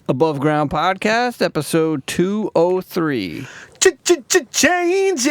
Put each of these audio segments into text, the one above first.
Above Ground Podcast, episode 203. Changes.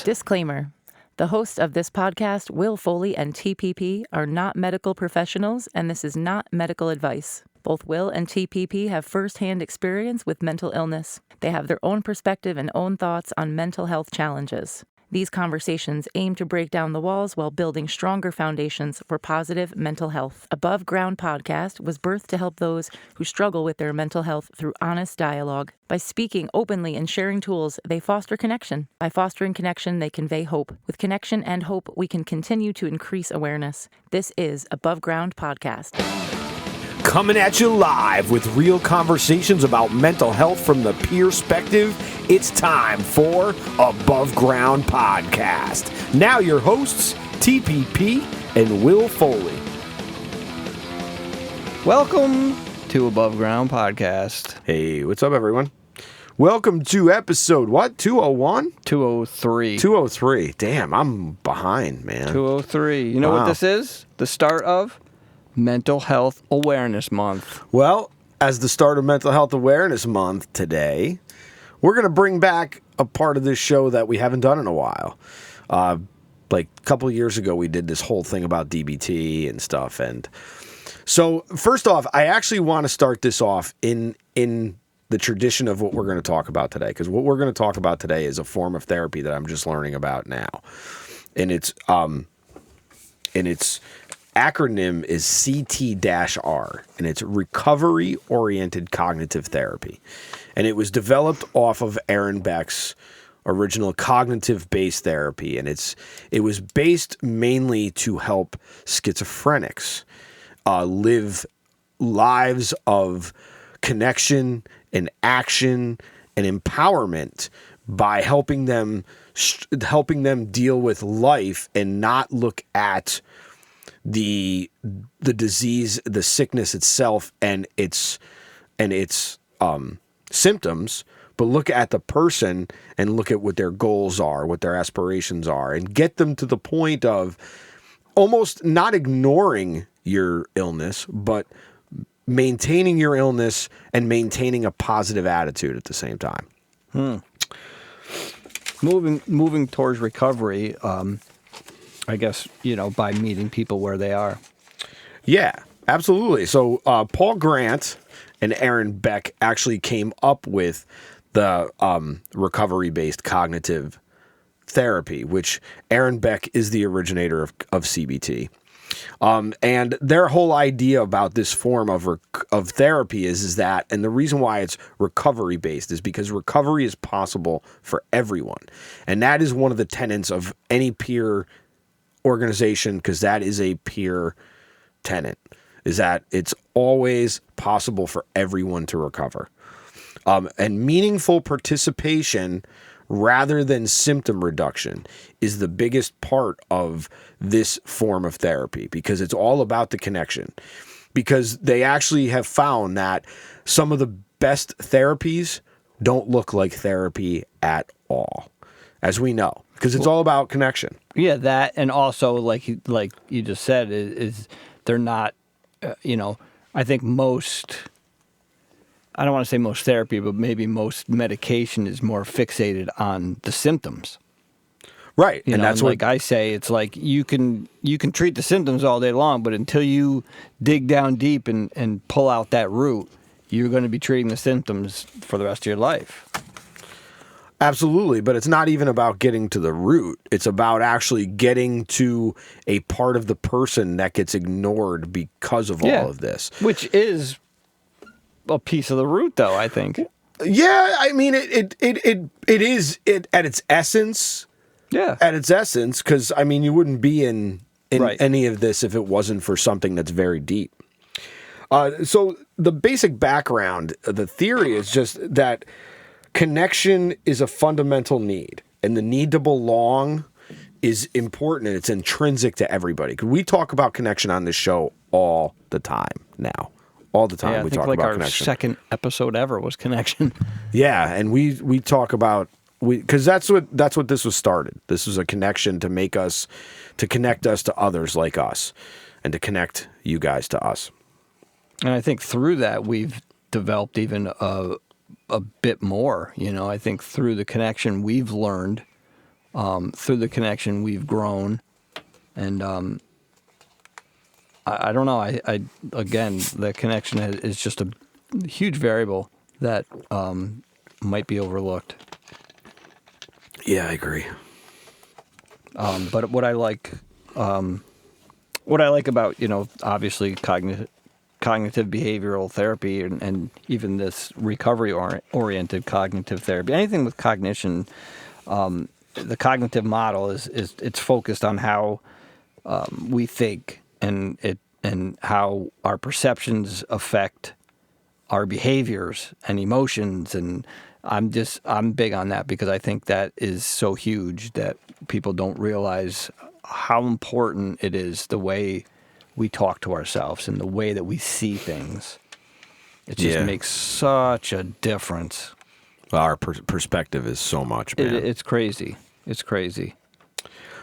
Disclaimer. The hosts of this podcast, Will Foley and TPP, are not medical professionals, and this is not medical advice. Both Will and TPP have first-hand experience with mental illness. They have their own perspective and own thoughts on mental health challenges. These conversations aim to break down the walls while building stronger foundations for positive mental health. Above Ground Podcast was birthed to help those who struggle with their mental health through honest dialogue. By speaking openly and sharing tools, they foster connection. By fostering connection, they convey hope. With connection and hope, we can continue to increase awareness. This is Above Ground Podcast. Coming at you live with real conversations about mental health from the peer perspective, it's time for Above Ground Podcast. Now your hosts, TPP and Will Foley. Welcome to Above Ground Podcast. Hey, what's up, everyone? Welcome to episode, 201? 203. 203. Damn, I'm behind, man. 203. You know what this is? The start of Mental Health Awareness Month. Well, as the start of Mental Health Awareness Month today, we're going to bring back a part of this show that we haven't done in a while. Like a couple of years ago, we did this whole thing about DBT and stuff. And so, first off, I actually want to start this off in the tradition of what we're going to talk about today. Because what we're going to talk about today is a form of therapy that I'm just learning about now. And its acronym is CT-R, and it's Recovery-Oriented Cognitive Therapy. And it was developed off of Beck's original cognitive-based therapy, and it was based mainly to help schizophrenics live lives of connection and action and empowerment by helping them deal with life and not look at the disease, the sickness itself and its symptoms, but look at the person and look at what their goals are, what their aspirations are, and get them to the point of almost not ignoring your illness, but maintaining your illness and maintaining a positive attitude at the same time. Moving towards recovery, I guess, by meeting people where they are. Yeah, absolutely. So Paul Grant and Aaron Beck actually came up with the recovery-based cognitive therapy, which Aaron Beck is the originator of CBT. And their whole idea about this form of therapy is that, and the reason why it's recovery-based is because recovery is possible for everyone. And that is one of the tenets of any peer organization, because that is a peer tenet, is that it's always possible for everyone to recover. And meaningful participation rather than symptom reduction is the biggest part of this form of therapy, because it's all about the connection. Because they actually have found that some of the best therapies don't look like therapy at all, as we know, because it's all about connection. Yeah, that, and also, like you just said, is they're not, I think I don't want to say most therapy, but maybe most medication is more fixated on the symptoms. Right. And that's what I say, it's like you can treat the symptoms all day long, but until you dig down deep and pull out that root, you're going to be treating the symptoms for the rest of your life. Absolutely, but it's not even about getting to the root. It's about actually getting to a part of the person that gets ignored because of all of this. Which is a piece of the root, though, I think. Yeah, I mean, it is at its essence. Yeah. At its essence, because, I mean, you wouldn't be in any of this if it wasn't for something that's very deep. So the basic background, the theory is just that connection is a fundamental need, and the need to belong is important, and it's intrinsic to everybody. We talk about connection on this show all the time now. All the time we talk about connection. Our second episode ever was connection. Yeah, and we talk about, because that's what this was started. This was a connection to connect us to others like us, and to connect you guys to us. And I think through that, we've developed even a bit more. I think through the connection we've learned, through the connection we've grown, and I don't know. I again, the connection is just a huge variable that might be overlooked. Yeah, I agree. But what I like about, obviously cognitive behavioral therapy and even this recovery oriented cognitive therapy, anything with cognition, the cognitive model is it's focused on how we think and how our perceptions affect our behaviors and emotions. And I'm big on that because I think that is so huge that people don't realize how important it is, the way we talk to ourselves and the way that we see things. It just makes such a difference. Well, our perspective is so much, man. It's crazy. It's crazy.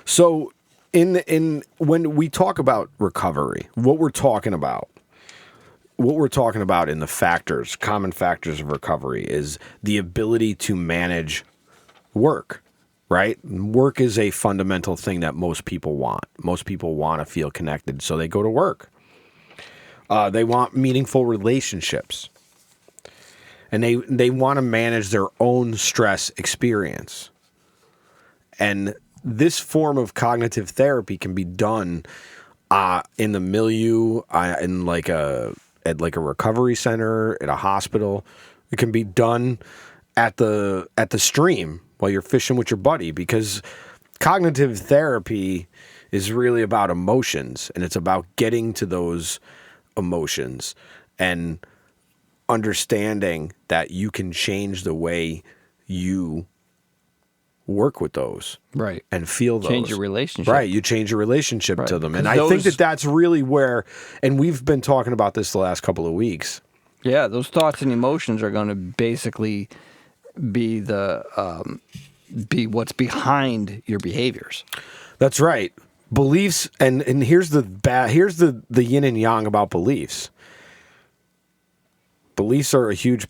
So in when we talk about recovery, what we're talking about in the common factors of recovery is the ability to manage work, right? Work is a fundamental thing that most people want. Most people want to feel connected, so they go to work. They want meaningful relationships. And they want to manage their own stress experience. And this form of cognitive therapy can be done in the milieu, in like a recovery center, at a hospital. It can be done at the stream while you're fishing with your buddy, because cognitive therapy is really about emotions, and it's about getting to those emotions and understanding that you can change the way you work with those, right, and feel those. Change your relationship, right? You change your relationship to them, and I those, think that that's really where. And we've been talking about this the last couple of weeks. Yeah, those thoughts and emotions are going to basically be be what's behind your behaviors. That's right. Beliefs, and here's the yin and yang about beliefs. Beliefs are a huge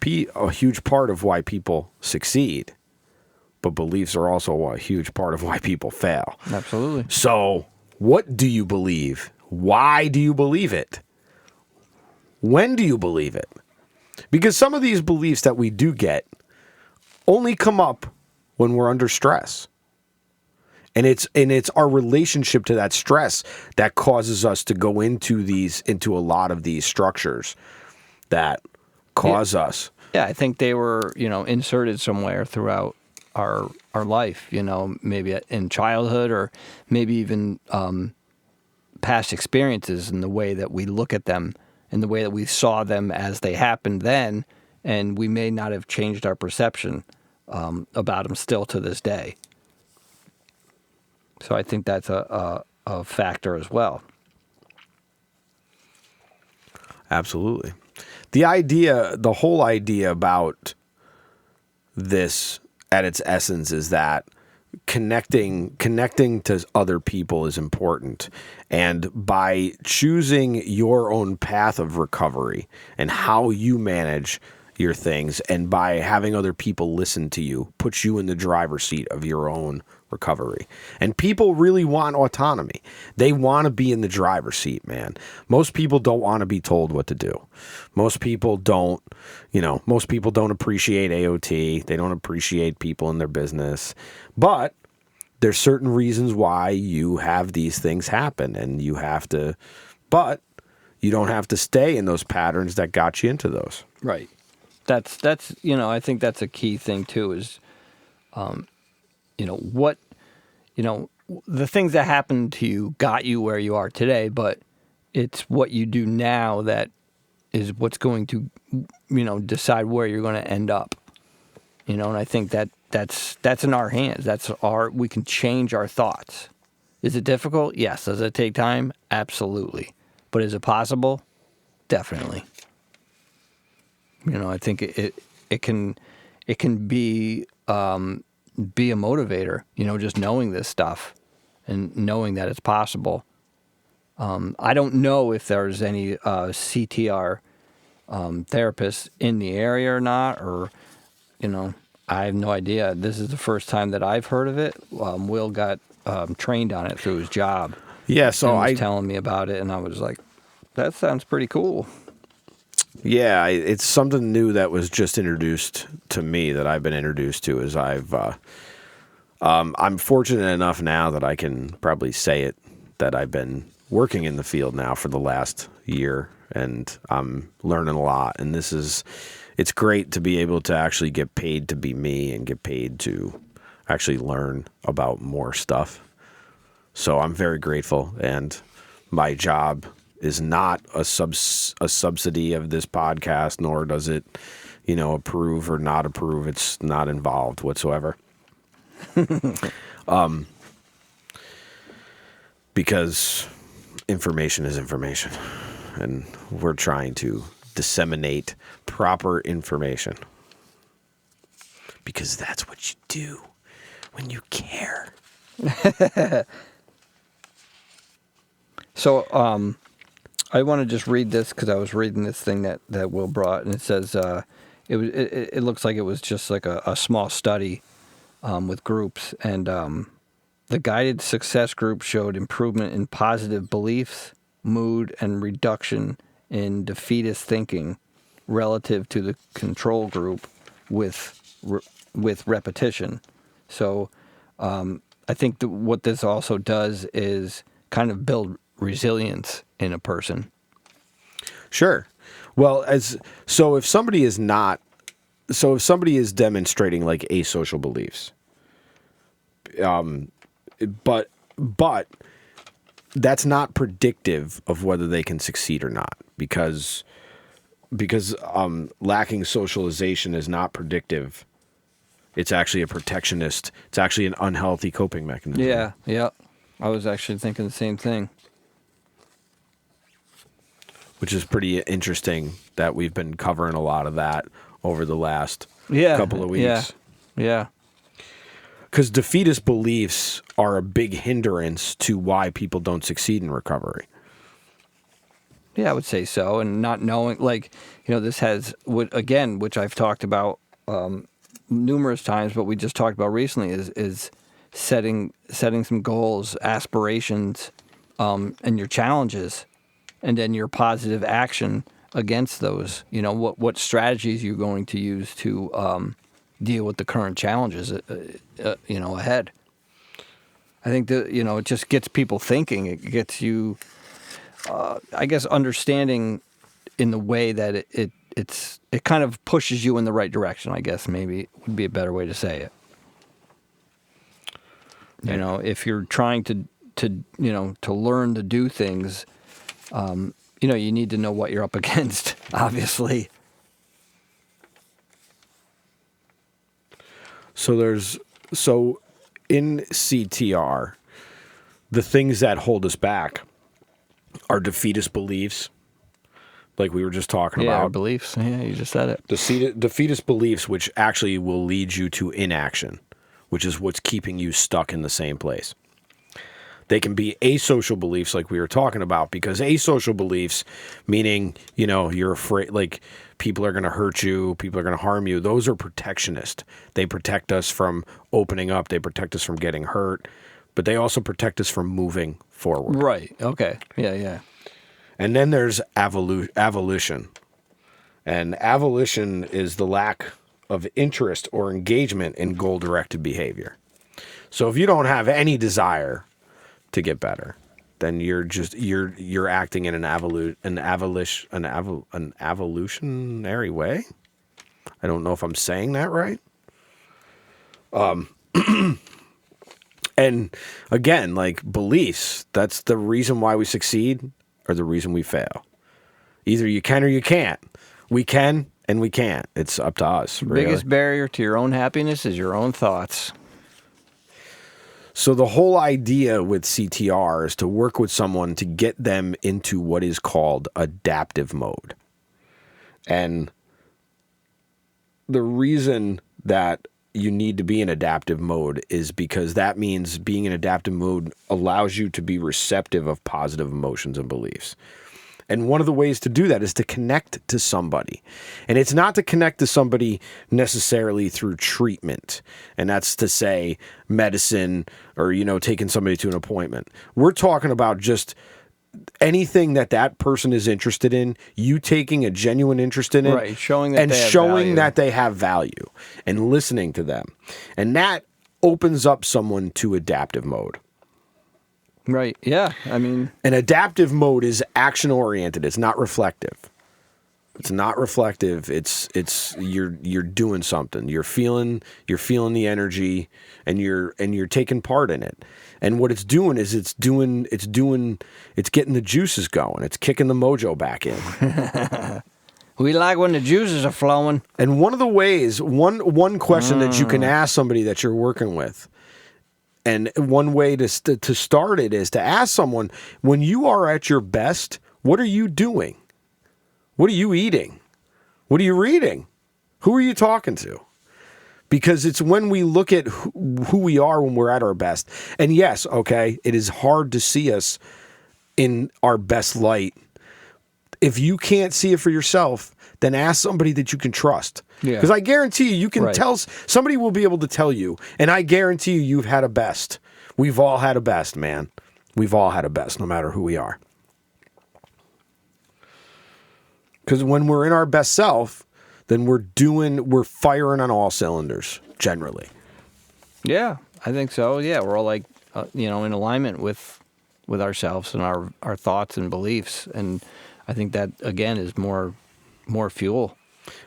part of why people succeed, but beliefs are also a huge part of why people fail. Absolutely. So, what do you believe? Why do you believe it? When do you believe it? Because some of these beliefs that we do get only come up when we're under stress. And it's our relationship to that stress that causes us to go into a lot of these structures that cause us. Yeah, I think they were, inserted somewhere throughout our life, maybe in childhood or maybe even past experiences, and the way that we look at them and the way that we saw them as they happened then, and we may not have changed our perception about them still to this day. So I think that's a factor as well. Absolutely. The whole idea about this at its essence is that connecting to other people is important. And by choosing your own path of recovery and how you manage your things, and by having other people listen to you, puts you in the driver's seat of your own recovery. And people really want autonomy. They want to be in the driver's seat, man. Most people don't want to be told what to do. Most people don't appreciate AOT. They don't appreciate people in their business. But there's certain reasons why you have these things happen, and but you don't have to stay in those patterns that got you into those. Right. That's I think that's a key thing too, is the things that happened to you got you where you are today, but it's what you do now that is what's going to decide where you're going to end up. And I think that's in our hands. We can change our thoughts. Is it difficult? Yes. Does it take time? Absolutely. But is it possible? Definitely. I think it can be a motivator, just knowing this stuff and knowing that it's possible. I don't know if there's any CTR therapists in the area or not, or, I have no idea. This is the first time that I've heard of it. Will got trained on it through his job. Yeah, so and was telling me about it, and I was like, that sounds pretty cool. Yeah, it's something new that was just introduced to me that I've been introduced to. As I'm fortunate enough now that I can probably say it, that I've been working in the field now for the last year, and I'm learning a lot. And it's great to be able to actually get paid to be me and get paid to actually learn about more stuff. So I'm very grateful, and my job is not a subsidy of this podcast, nor does it, approve or not approve. It's not involved whatsoever. Because information is information, and we're trying to disseminate proper information, because that's what you do when you care. So, I want to just read this because I was reading this thing that Will brought, and it says it looks like it was just like a small study with groups, and the guided success group showed improvement in positive beliefs, mood, and reduction in defeatist thinking relative to the control group with repetition. So I think what this also does is kind of build resilience in a person. Sure. Well, if somebody is demonstrating like asocial beliefs, but that's not predictive of whether they can succeed or not, because lacking socialization is not predictive. It's actually a protectionist. It's actually an unhealthy coping mechanism. Yeah. I was actually thinking the same thing. Which is pretty interesting that we've been covering a lot of that over the last couple of weeks. Yeah. Because defeatist beliefs are a big hindrance to why people don't succeed in recovery. Yeah, I would say so. And not knowing, this has, which I've talked about numerous times, but we just talked about recently, is setting some goals, aspirations, and your challenges, and then your positive action against those. What strategies you're going to use to deal with the current challenges, ahead. I think that, it just gets people thinking. It gets you, I guess, understanding in the way that it kind of pushes you in the right direction, I guess maybe would be a better way to say it. If you're trying to learn to do things, you need to know what you're up against, obviously. So in CTR, the things that hold us back are defeatist beliefs, like we were just talking about. Yeah, beliefs. Yeah, you just said it. Defeatist beliefs, which actually will lead you to inaction, which is what's keeping you stuck in the same place. They can be asocial beliefs, like we were talking about, because asocial beliefs, meaning, you're afraid, like people are going to hurt you, people are going to harm you. Those are protectionist. They protect us from opening up. They protect us from getting hurt, but they also protect us from moving forward. Right. Okay. Yeah. And then there's avolition. And avolition is the lack of interest or engagement in goal-directed behavior. So if you don't have any desire to get better, then you're acting in an evolutionary way. I don't know if I'm saying that right. And again, like beliefs, that's the reason why we succeed or the reason we fail. Either you can or you can't. We can and we can't. It's up to us. Really. Biggest barrier to your own happiness is your own thoughts. So the whole idea with CTR is to work with someone to get them into what is called adaptive mode. And the reason that you need to be in adaptive mode is because that means being in adaptive mode allows you to be receptive of positive emotions and beliefs. And one of the ways to do that is to connect to somebody. And it's not to connect to somebody necessarily through treatment. And that's to say medicine or, taking somebody to an appointment. We're talking about just anything that person is interested in, you taking a genuine interest in it. Right, showing that and they have showing value. that they have value and listening to them. And that opens up someone to adaptive mode. Right. Yeah. I mean, An adaptive mode is action oriented. It's not reflective. It's not reflective. It's you're doing something. You're feeling the energy, and you're taking part in it. And what it's doing is it's getting the juices going. It's kicking the mojo back in. we like when the juices are flowing. And one of the ways, one question that you can ask somebody that you're working with, and one way to start it is to ask someone, when you are at your best, what are you doing? What are you eating? What are you reading? Who are you talking to? Because it's when we look at who we are when we're at our best. And yes, okay, it is hard to see us in our best light. If you can't see it for yourself, then ask somebody that you can trust. Yeah. Because I guarantee you can Right. tell, somebody will be able to tell you, and I guarantee you've had a best. We've all had a best, man. We've all had a best, no matter who we are. Because when we're in our best self, then we're firing on all cylinders, generally. Yeah, I think so. Yeah, we're all like, in alignment with ourselves and our thoughts and beliefs, and I think that again is more fuel.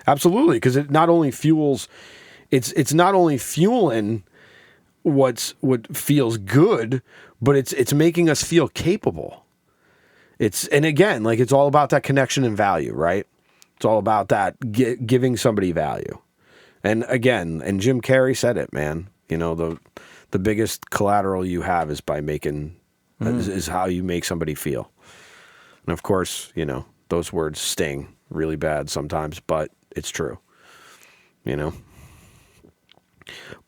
Absolutely, because it not only fuels, it's not only fueling what feels good, but it's making us feel capable. And again, like it's all about that connection and value, right? It's all about that giving somebody value. And again, and Jim Carrey said it, man. The biggest collateral you have is by making is how you make somebody feel. And of course, those words sting really bad sometimes, but it's true.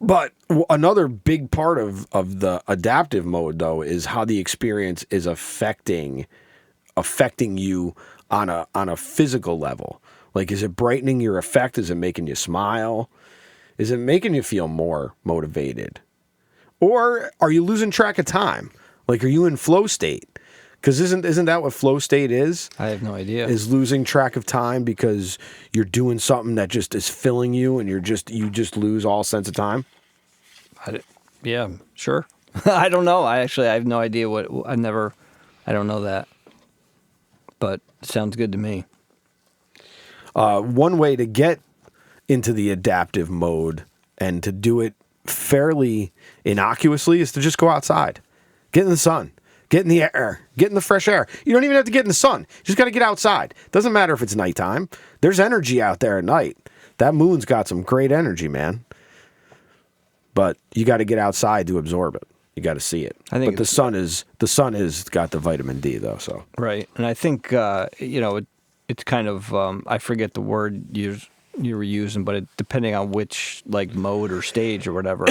But another big part of the adaptive mode, though, is how the experience is affecting you on a physical level. Like, is it brightening your effect? Is it making you smile? Is it making you feel more motivated? Or are you losing track of time? Like, are you in flow state? Because isn't that what flow state is? I have no idea. Is losing track of time because you're doing something that just is filling you, and you just lose all sense of time. Yeah, sure. I don't know. I have no idea I don't know that. But it sounds good to me. One way to get into the adaptive mode and to do it fairly innocuously is to just go outside, get in the sun, get in the air, get in the fresh air. You don't even have to get in the sun. You just got to get outside. Doesn't matter if it's nighttime. There's energy out there at night. That moon's got some great energy, man. But you got to get outside to absorb it. You got to see it. But the sun is got the vitamin D though. So right, and I think it's kind of I forget the word you were using, but depending on which like mode or stage or whatever,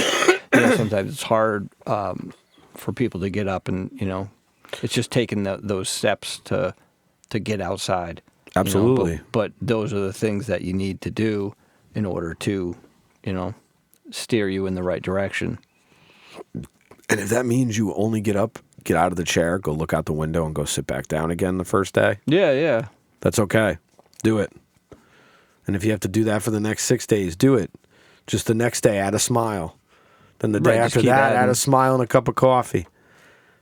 sometimes it's hard for people to get up, and it's just taking those steps to get outside. Absolutely. But those are the things that you need to do in order to steer you in the right direction. And if that means you only get up, get out of the chair, go look out the window, and go sit back down again the first day, Yeah. that's okay. Do it. And if you have to do that for the next 6 days, do it. Just the next day, add a smile. Then the day Right, after that, add a smile and a cup of coffee.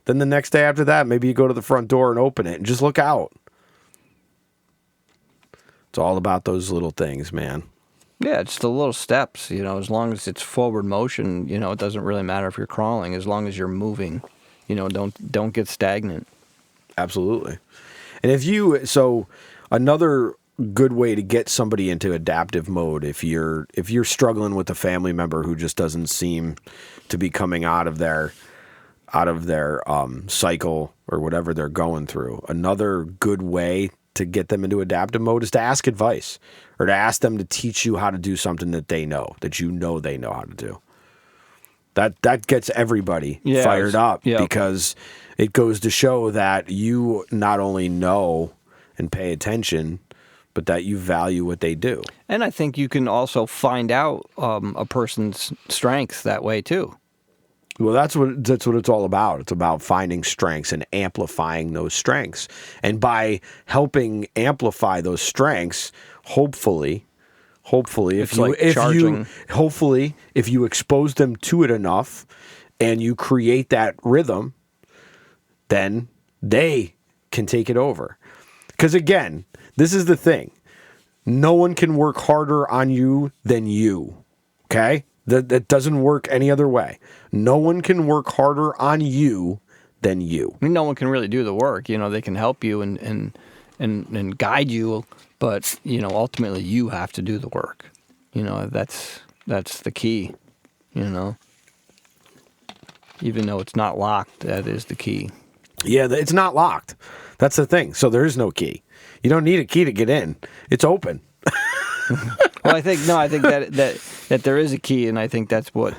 Then the next day after that, maybe you go to the front door and open it and just look out. It's all about those little things, man. Yeah, it's the little steps, as long as it's forward motion, it doesn't really matter if you're crawling, as long as you're moving, don't get stagnant. Absolutely. And so another good way to get somebody into adaptive mode, if you're struggling with a family member who just doesn't seem to be coming out of their cycle or whatever they're going through, another good way to get them into adaptive mode is to ask advice, or to ask them to teach you how to do something that they know they know how to do. That gets everybody fired up, because it goes to show that you not only know and pay attention, but that you value what they do. And I think you can also find out a person's strengths that way too. Well, that's what it's all about. It's about finding strengths and amplifying those strengths. And by helping amplify those strengths, hopefully if you expose them to it enough and you create that rhythm, then they can take it over. Because again, this is the thing. No one can work harder on you than you. Okay? That doesn't work any other way. No one can work harder on you than you. I mean, no one can really do the work. They can help you and guide you, but ultimately you have to do the work. That's the key. Even though it's not locked, that is the key. Yeah, it's not locked. That's the thing. So there is no key. You don't need a key to get in. It's open. Well, I think that there is a key, and I think that's what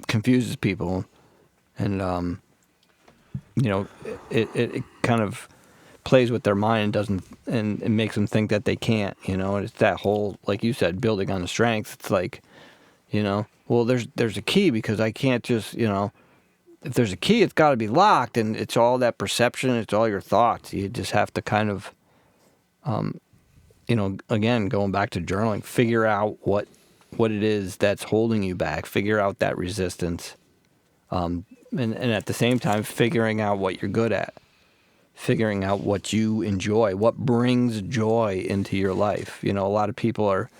confuses people, and it kind of plays with their mind and it makes them think that they can't. It's that whole, like you said, building on the strength. It's like, well, there's a key because I can't just, if there's a key, it's got to be locked, and it's all that perception, it's all your thoughts. You just have to kind of, again, going back to journaling, figure out what it is that's holding you back, figure out that resistance, and at the same time, figuring out what you're good at, figuring out what you enjoy, what brings joy into your life. A lot of people are,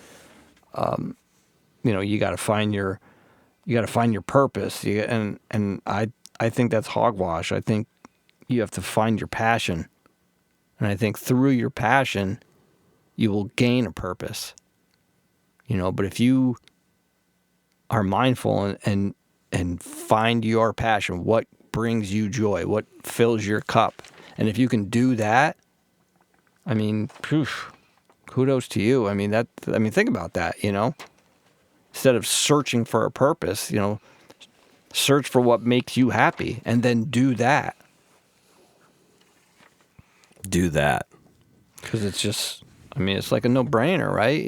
you got to find your purpose, and I think that's hogwash. I think you have to find your passion, and I think through your passion, you will gain a purpose. But if you are mindful and find your passion, what brings you joy, what fills your cup, and if you can do that, I mean, kudos to you. I mean, think about that. Instead of searching for a purpose, search for what makes you happy, and then do that. Do that. Because it's just, it's like a no-brainer, right?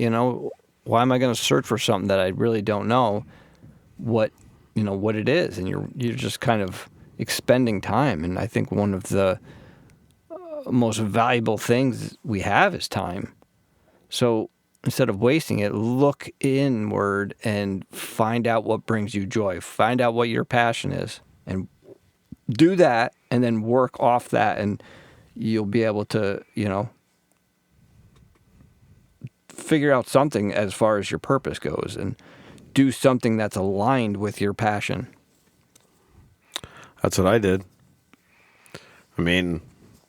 Why am I going to search for something that I really don't know what it is? And you're just kind of expending time. And I think one of the most valuable things we have is time. So instead of wasting it, look inward and find out what brings you joy. Find out what your passion is and do that, and then work off that, and you'll be able to, figure out something as far as your purpose goes and do something that's aligned with your passion. That's what I did. It's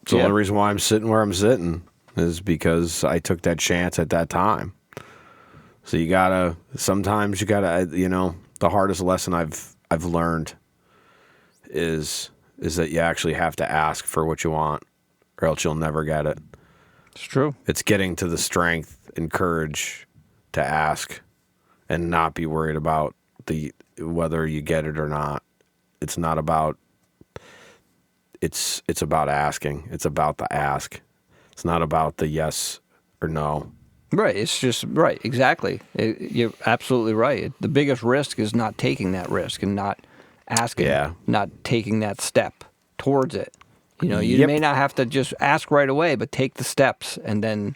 the only reason why I'm sitting where I'm sitting is because I took that chance at that time. So sometimes you gotta, the hardest lesson I've learned is that you actually have to ask for what you want, or else you'll never get it. It's true. It's getting to the strength and courage to ask and not be worried about whether you get it or not. It's not about, it's about asking. It's about the ask. It's not about the yes or no. Right. It's just, right. Exactly. You're absolutely right. The biggest risk is not taking that risk and not asking, not taking that step towards it. You may not have to just ask right away, but take the steps and then,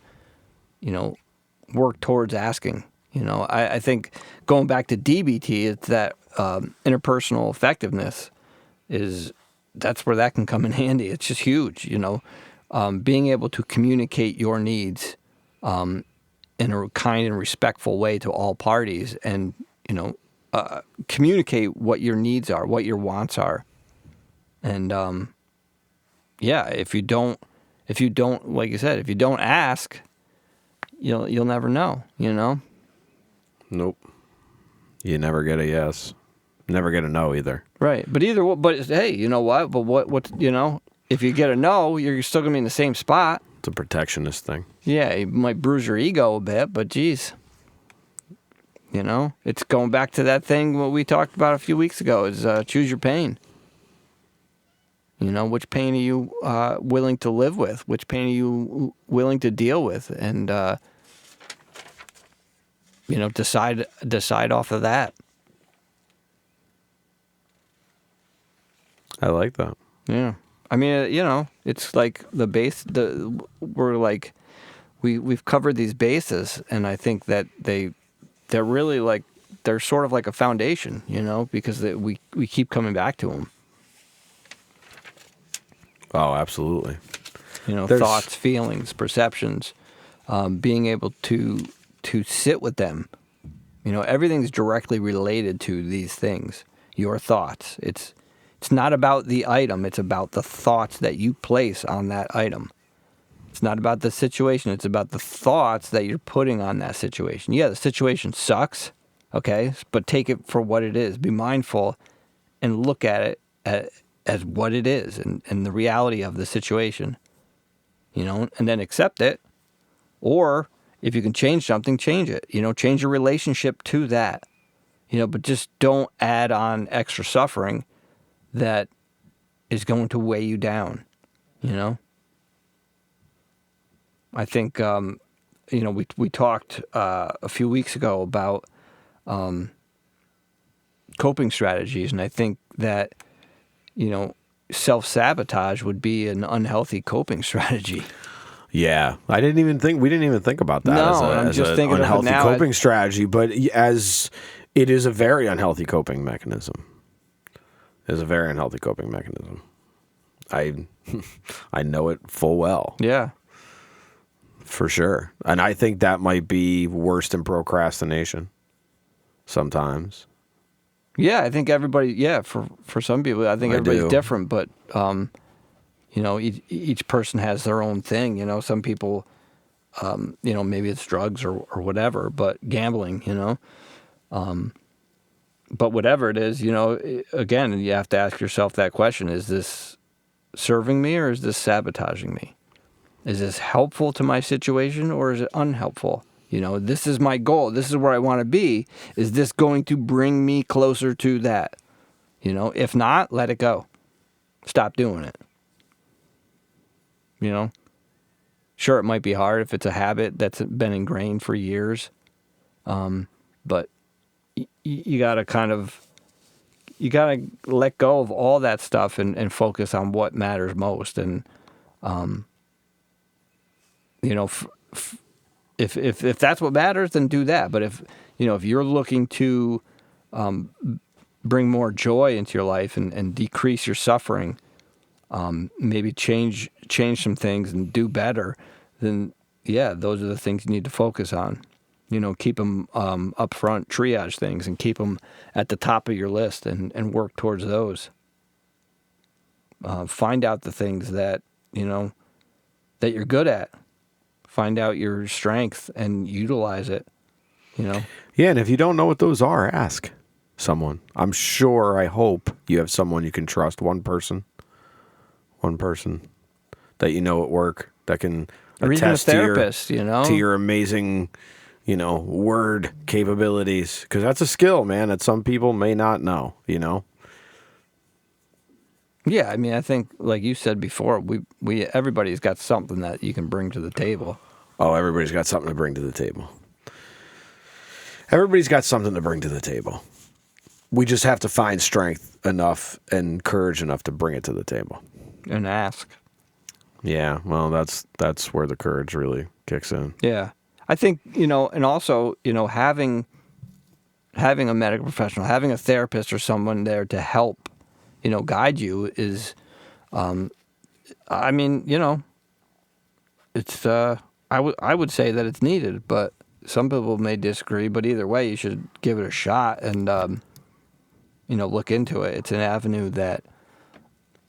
work towards asking. I think going back to DBT, it's that interpersonal effectiveness that's where that can come in handy. It's just huge, being able to communicate your needs in a kind and respectful way to all parties, and communicate what your needs are, what your wants are, and if you don't, like you said, if you don't ask, you'll never know. Nope. You never get a yes. Never get a no either. Right. But hey, you know what? But what if you get a no, you're still going to be in the same spot. It's a protectionist thing. Yeah, it might bruise your ego a bit, but geez. It's going back to that thing what we talked about a few weeks ago is choose your pain. You know, which pain are you willing to live with? Which pain are you willing to deal with? And you know, decide off of that. I like that. Yeah. I mean, you know, it's like we've covered these bases, and I think that they're really like, they're sort of like a foundation, you know, because we keep coming back to them. Oh, absolutely. You know, thoughts, feelings, perceptions, being able to sit with them. You know, everything's directly related to these things. Your thoughts. It's not about the item. It's about the thoughts that you place on that item. It's not about the situation. It's about the thoughts that you're putting on that situation. Yeah, the situation sucks, okay? But take it for what it is. Be mindful and look at it as what it is and the reality of the situation, you know, and then accept it. Or if you can change something, change it. You know, change your relationship to that. You know, but just don't add on extra suffering that is going to weigh you down, you know? I think, you know, we talked a few weeks ago about coping strategies, and I think that, you know, self-sabotage would be an unhealthy coping strategy. Yeah, we didn't even think about that I'm as just an thinking of it unhealthy now coping strategy, but as it is a very unhealthy coping mechanism. It's a very unhealthy coping mechanism. I know it full well. Yeah. For sure. And I think that might be worse than procrastination sometimes. Yeah, I think everybody, for some people, I think everybody's different, but, you know, each person has their own thing. You know, some people, you know, maybe it's drugs or whatever, but gambling, you know. But whatever it is, you know, again, you have to ask yourself that question: is this serving me or is this sabotaging me? Is this helpful to my situation or is it unhelpful? You know, this is my goal. This is where I want to be. Is this going to bring me closer to that? You know, if not, let it go. Stop doing it. You know, sure, it might be hard if it's a habit that's been ingrained for years. But you got to let go of all that stuff and focus on what matters most. And, you know, if that's what matters, then do that. But if you're looking to bring more joy into your life and decrease your suffering, maybe change some things and do better, then yeah, those are the things you need to focus on. You know, keep them up front, triage things, and keep them at the top of your list and work towards those. Find out the things that, you know, that you're good at. Find out your strength and utilize it, you know? Yeah, and if you don't know what those are, ask someone. I hope you have someone you can trust, one person that you know at work that can Or even a attest to therapist, you know? to your amazing, you know, word capabilities. Because that's a skill, man, that some people may not know, you know? Yeah, I mean, I think, like you said before, everybody's got something that you can bring to the table. Oh, everybody's got something to bring to the table. Everybody's got something to bring to the table. We just have to find strength enough and courage enough to bring it to the table. And ask. Yeah, well, that's where the courage really kicks in. Yeah. I think, you know, and also, you know, having a medical professional, having a therapist or someone there to help, you know, guide you is, I mean, you know, it's, I would say that it's needed, but some people may disagree, but either way, you should give it a shot and, you know, look into it. It's an avenue that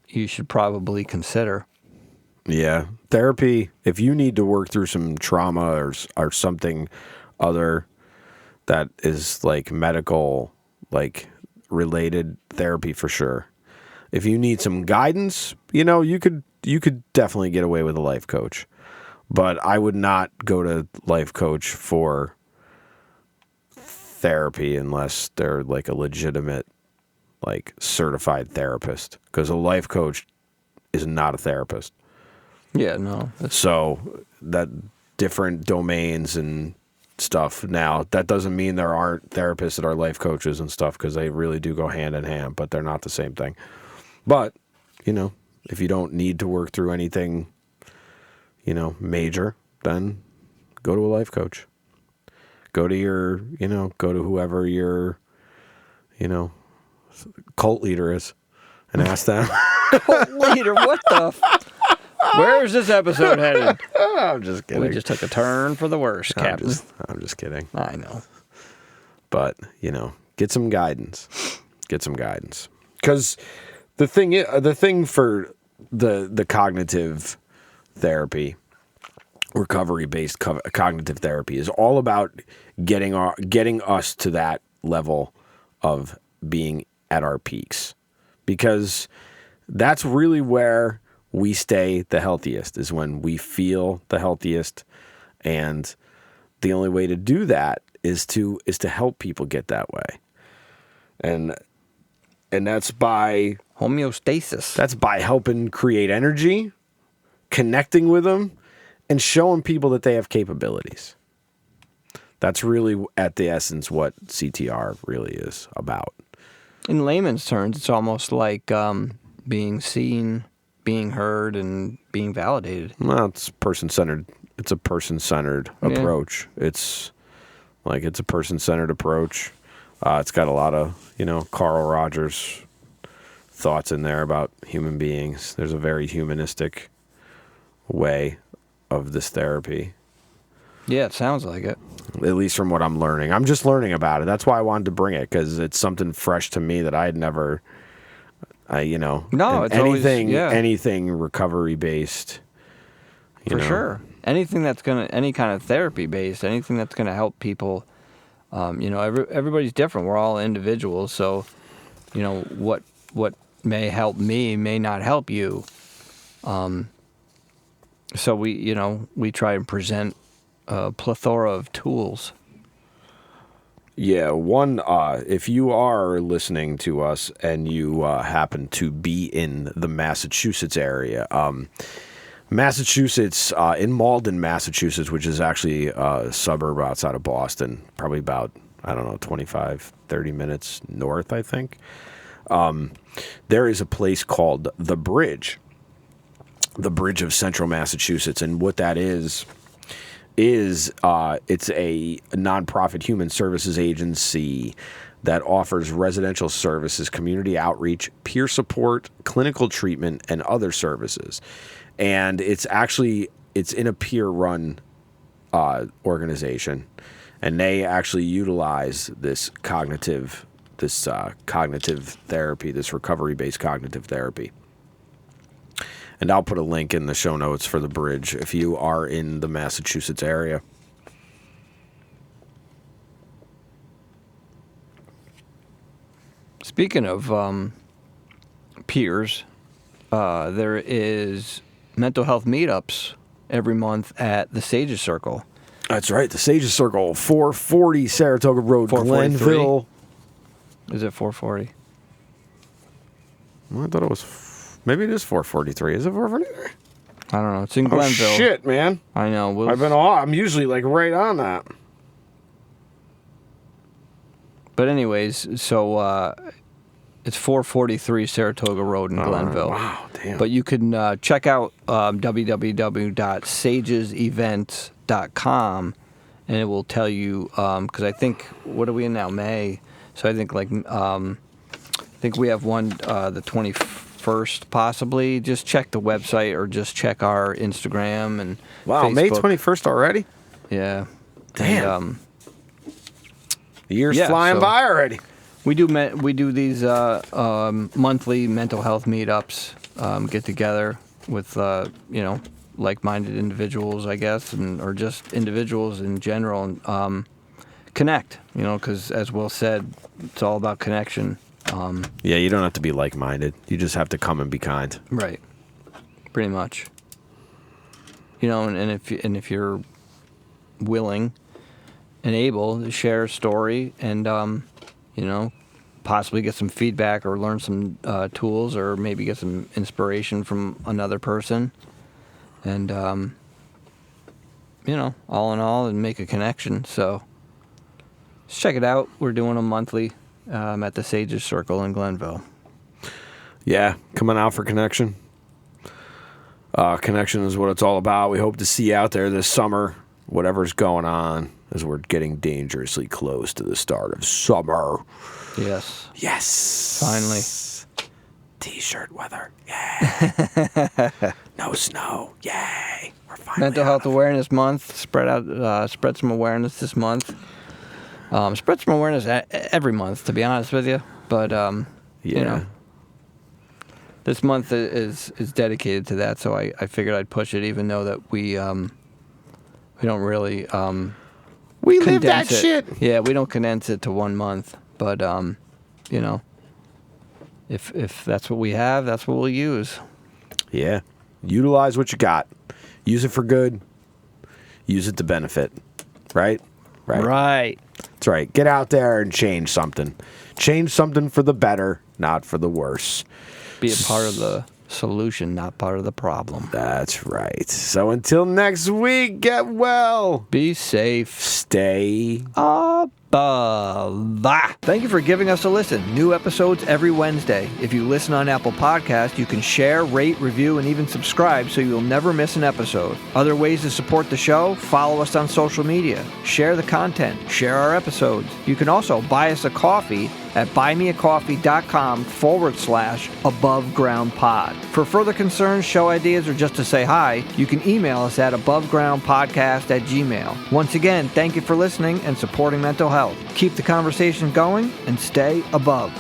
you should probably consider. Yeah. Therapy, if you need to work through some trauma or something other that is like medical, like related therapy for sure. If you need some guidance, you know, you could definitely get away with a life coach. But I would not go to life coach for therapy unless they're like a legitimate, like certified therapist. Because a life coach is not a therapist. Yeah, no. So that different domains and stuff. Now, that doesn't mean there aren't therapists that are life coaches and stuff, because they really do go hand in hand, but they're not the same thing. But, if you don't need to work through anything, major, then go to a life coach. Go to go to whoever your, cult leader is and ask them. Leader, what the? Where is this episode headed? I'm just kidding. We just took a turn for the worst, Captain. I'm just kidding. I know. But, get some guidance. Get some guidance. Because the thing for the cognitive therapy, recovery-based cognitive therapy, is all about getting us to that level of being at our peaks. Because that's really where we stay the healthiest, is when we feel the healthiest. And the only way to do that is to help people get that way. And that's by homeostasis. That's by helping create energy, connecting with them, and showing people that they have capabilities. That's really, at the essence, what CTR really is about. In layman's terms, it's almost like being seen, being heard, and being validated. Well, it's person-centered. It's a person-centered approach. It's a person-centered approach. It's got a lot of, Carl Rogers thoughts in there about human beings. There's a very humanistic way of this therapy. Yeah, it sounds like it. At least from what I'm learning. I'm just learning about it. That's why I wanted to bring it, because it's something fresh to me that I had never, No, it's anything recovery based. For sure. Anything that's any kind of therapy based, anything that's gonna help people. Everybody's different. We're all individuals, so what may help me may not help you. So we try and present a plethora of tools. Yeah, if you are listening to us and you happen to be in the Massachusetts area, Massachusetts, in Malden, Massachusetts, which is actually a suburb outside of Boston, probably about, 25, 30 minutes north, I think, there is a place called The Bridge of Central Massachusetts. And what that is it's a nonprofit human services agency that offers residential services, community outreach, peer support, clinical treatment, and other services. And it's in a peer-run organization, and they actually utilize this cognitive therapy, this recovery-based cognitive therapy. And I'll put a link in the show notes for The Bridge if you are in the Massachusetts area. Speaking of peers, there is mental health meetups every month at the Sages Circle. That's right, the Sages Circle, 440 Saratoga Road, Glenville. Is it 440? Well, I thought it was. Maybe it is 443. Is it 443? I don't know. It's in Glenville. Oh shit, man! I know. I'm usually right on that. But anyways, so it's 443 Saratoga Road in Glenville. Wow, damn. But you can check out www.sagesevents.com, and it will tell you, because I think, what are we in now? May. So I think I think we have one the 21st possibly. Just check the website or just check our Instagram and wow, Facebook. May 21st already? Yeah. Damn. And, the year's flying by already. We do these monthly mental health meetups, get together with like-minded individuals, I guess, or just individuals in general, and connect. Because as Will said, it's all about connection. Yeah, you don't have to be like-minded. You just have to come and be kind. Right. Pretty much. And if you're willing and able to share a story and possibly get some feedback or learn some tools, or maybe get some inspiration from another person. And, all in all, and make a connection. So just check it out. We're doing them monthly at the Sages Circle in Glenville. Yeah, coming out for Connection. Connection is what it's all about. We hope to see you out there this summer, whatever's going on, as we're getting dangerously close to the start of summer. Yes. Yes. Finally. T-shirt weather. Yay. No snow. Yay. We're finally Mental Health Awareness Month. Spread some awareness this month. Spread some awareness every month, to be honest with you. But, this month is dedicated to that, so I figured I'd push it, even though that we don't really we live condense that it. shit. Yeah, we don't condense it to 1 month, but if that's what we have, that's what we'll use. Yeah, utilize what you got. Use it for good. Use it to benefit. Right. That's right. Get out there and change something. Change something for the better, not for the worse. Be a part of the solution, not part of the problem. That's right. So until next week, get well. Be safe. Stay above. Thank you for giving us a listen. New episodes every Wednesday. If you listen on Apple Podcasts, you can share, rate, review, and even subscribe so you'll never miss an episode. Other ways to support the show: follow us on social media, share the content, share our episodes. You can also buy us a coffee at buymeacoffee.com/abovegroundpod. For further concerns, show ideas, or just to say hi, you can email us at abovegroundpodcast@gmail.com. Once again, thank you for listening and supporting mental health. Keep the conversation going and stay above.